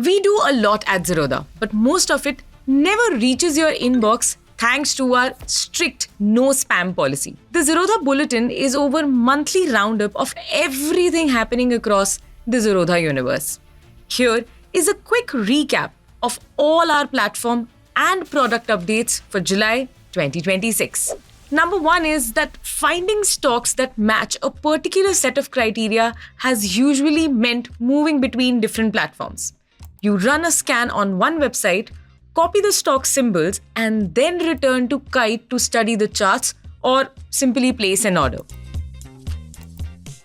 We do a lot at Zerodha, but most of it never reaches your inbox thanks to our strict no spam policy. The Zerodha Bulletin is our monthly roundup of everything happening across the Zerodha universe. Here is a quick recap of all our platform and product updates for July 2026. Number 1 is that finding stocks that match a particular set of criteria has usually meant moving between different platforms. You run a scan on one website, copy the stock symbols, and then return to Kite to study the charts or simply place an order.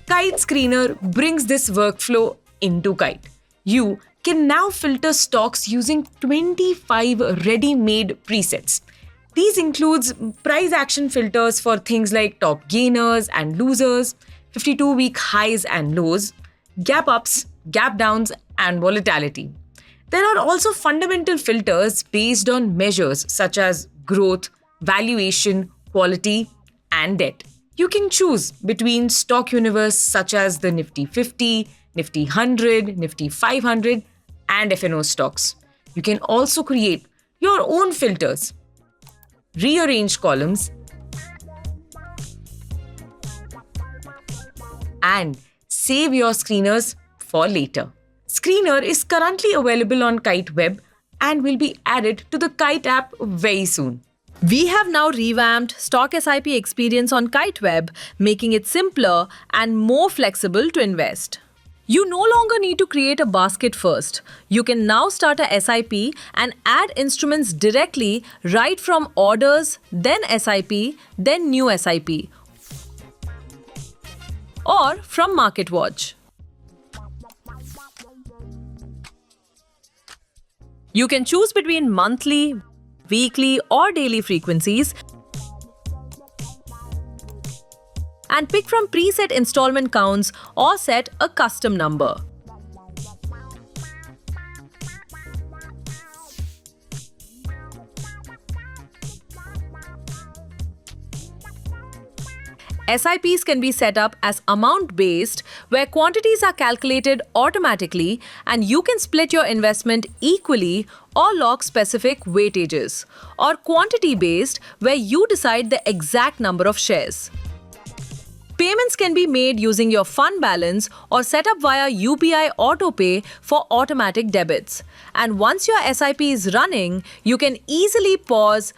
Kite Screener brings this workflow into Kite. You can now filter stocks using 25 ready-made presets. These includes price action filters for things like top gainers and losers, 52-week highs and lows, gap ups, gap downs, and volatility. There are also fundamental filters based on measures such as growth, valuation, quality, and debt. You can choose between stock universe such as the Nifty 50, Nifty 100, Nifty 500, and FNO stocks. You can also create your own filters, rearrange columns, and save your screeners for later. Screener is currently available on Kite Web and will be added to the Kite app very soon. We have now revamped Stock SIP experience on Kite Web, making it simpler and more flexible to invest. You no longer need to create a basket first. You can now start a SIP and add instruments directly right from orders, then SIP, then new SIP, or from MarketWatch. You can choose between monthly, weekly, or daily frequencies and pick from preset installment counts or set a custom number. SIPs can be set up as amount-based, where quantities are calculated automatically and you can split your investment equally or lock specific weightages, or quantity-based, where you decide the exact number of shares. Payments can be made using your fund balance or set up via UPI AutoPay for automatic debits. And once your SIP is running, you can easily pause,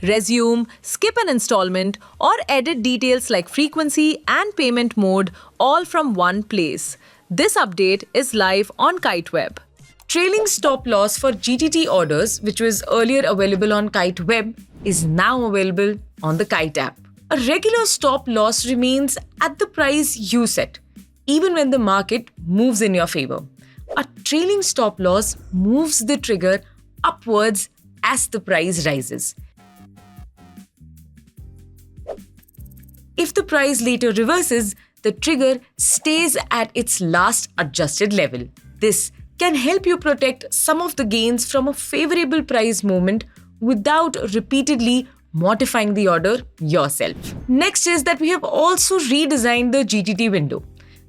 resume, skip an installment, or edit details like frequency and payment mode all from one place. This update is live on Kite Web. Trailing stop loss for GTT orders, which was earlier available on Kite Web, is now available on the Kite app. A regular stop loss remains at the price you set, even when the market moves in your favor. A trailing stop loss moves the trigger upwards as the price rises. If the price later reverses, the trigger stays at its last adjusted level. This can help you protect some of the gains from a favorable price movement without repeatedly modifying the order yourself. Next is that we have also redesigned the GTT window.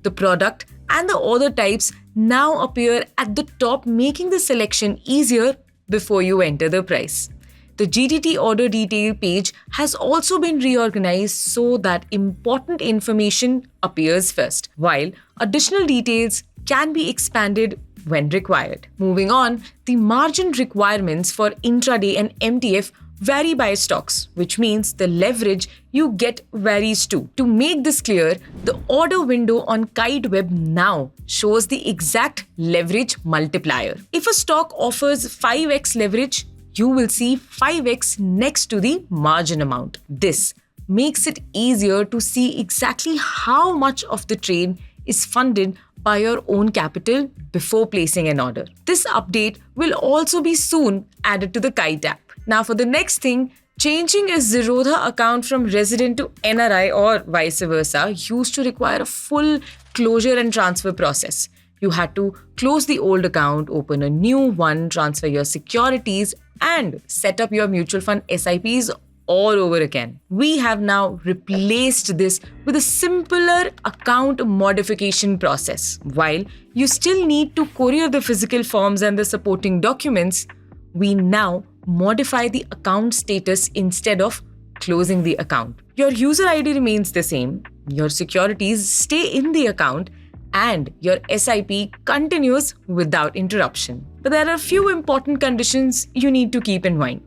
The product and the order types now appear at the top, making the selection easier before you enter the price. The GTT order detail page has also been reorganized so that important information appears first, while additional details can be expanded when required. Moving on, the margin requirements for intraday and MTF vary by stocks, which means the leverage you get varies too. To make this clear, the order window on Kite Web now shows the exact leverage multiplier. If a stock offers 5x leverage, you will see 5x next to the margin amount. This makes it easier to see exactly how much of the trade is funded by your own capital before placing an order. This update will also be soon added to the Kite app. Now for the next thing, changing a Zerodha account from resident to NRI or vice versa used to require a full closure and transfer process. You had to close the old account, open a new one, transfer your securities, and set up your mutual fund SIPs all over again. We have now replaced this with a simpler account modification process. While you still need to courier the physical forms and the supporting documents, we now modify the account status instead of closing the account. Your user ID remains the same, your securities stay in the account, and your SIP continues without interruption. But there are a few important conditions you need to keep in mind.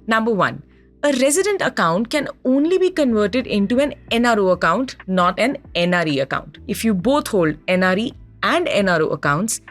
Number 1. A resident account can only be converted into an NRO account, not an NRE account. If you both hold NRE and NRO accounts,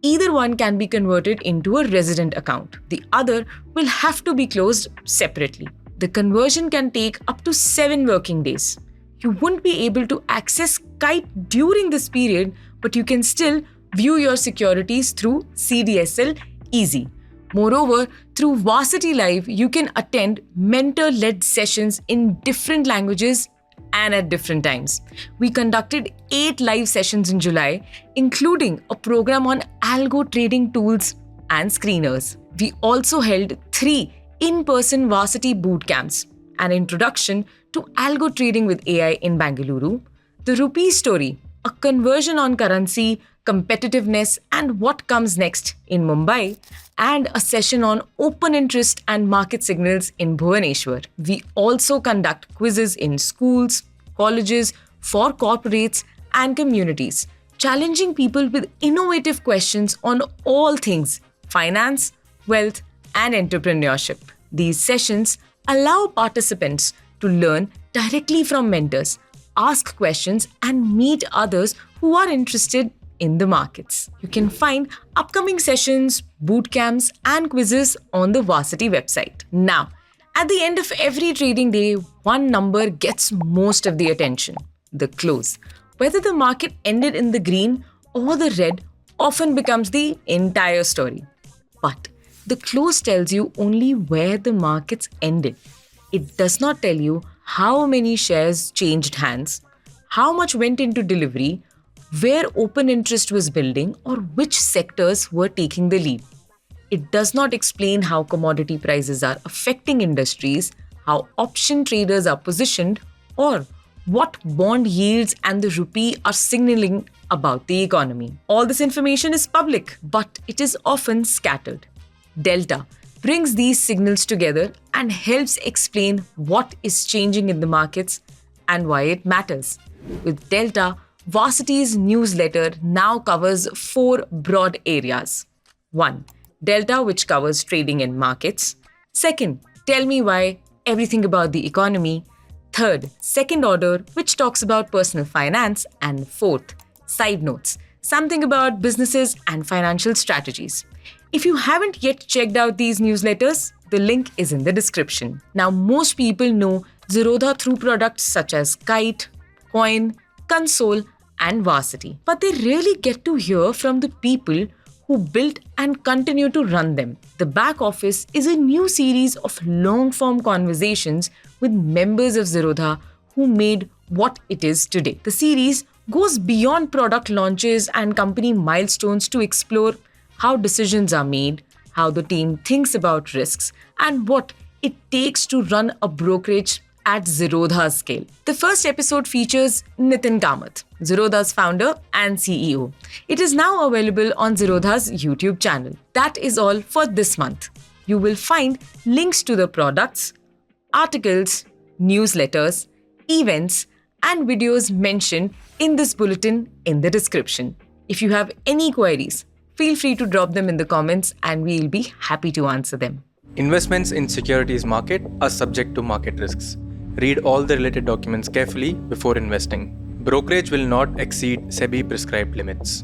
either one can be converted into a resident account. The other will have to be closed separately. The conversion can take up to 7 working days. You won't be able to access Kite during this period, but you can still view your securities through CDSL Easy. Moreover, through Varsity Live, you can attend mentor-led sessions in different languages and at different times. We conducted 8 live sessions in July, including a program on algo trading tools and screeners. We also held 3 in-person Varsity Bootcamps, an introduction to algo trading with AI in Bengaluru, the rupee story, a conversion on currency, competitiveness, and what comes next in Mumbai, and a session on open interest and market signals in Bhubaneswar. We also conduct quizzes in schools, colleges, for corporates, and communities, challenging people with innovative questions on all things finance, wealth, and entrepreneurship. These sessions allow participants to learn directly from mentors, ask questions, and meet others who are interested in the markets. You can find upcoming sessions, bootcamps, and quizzes on the Varsity website. Now, at the end of every trading day, one number gets most of the attention: the close. Whether the market ended in the green or the red often becomes the entire story. But the close tells you only where the markets ended. It does not tell you how many shares changed hands, how much went into delivery, where open interest was building, or which sectors were taking the lead. It does not explain how commodity prices are affecting industries, how option traders are positioned, or what bond yields and the rupee are signaling about the economy. All this information is public, but it is often scattered. Delta brings these signals together and helps explain what is changing in the markets and why it matters. With Delta, Varsity's newsletter now covers 4 broad areas. 1. Delta, which covers trading and markets. 2. Tell me why, everything about the economy. 3. Second order, which talks about personal finance. And 4th, side notes, something about businesses and financial strategies. If you haven't yet checked out these newsletters, the link is in the description. Now, most people know Zerodha through products such as Kite, Coin, Console, and Varsity. But they rarely get to hear from the people who built and continue to run them. The Back Office is a new series of long-form conversations with members of Zerodha who made what it is today. The series goes beyond product launches and company milestones to explore how decisions are made, how the team thinks about risks, and what it takes to run a brokerage at Zerodha's scale. The first episode features Nitin Kamath, Zerodha's founder and CEO. It is now available on Zerodha's YouTube channel. That is all for this month. You will find links to the products, articles, newsletters, events, and videos mentioned in this bulletin in the description. If you have any queries, feel free to drop them in the comments and we'll be happy to answer them. Investments in securities market are subject to market risks. Read all the related documents carefully before investing. Brokerage will not exceed SEBI prescribed limits.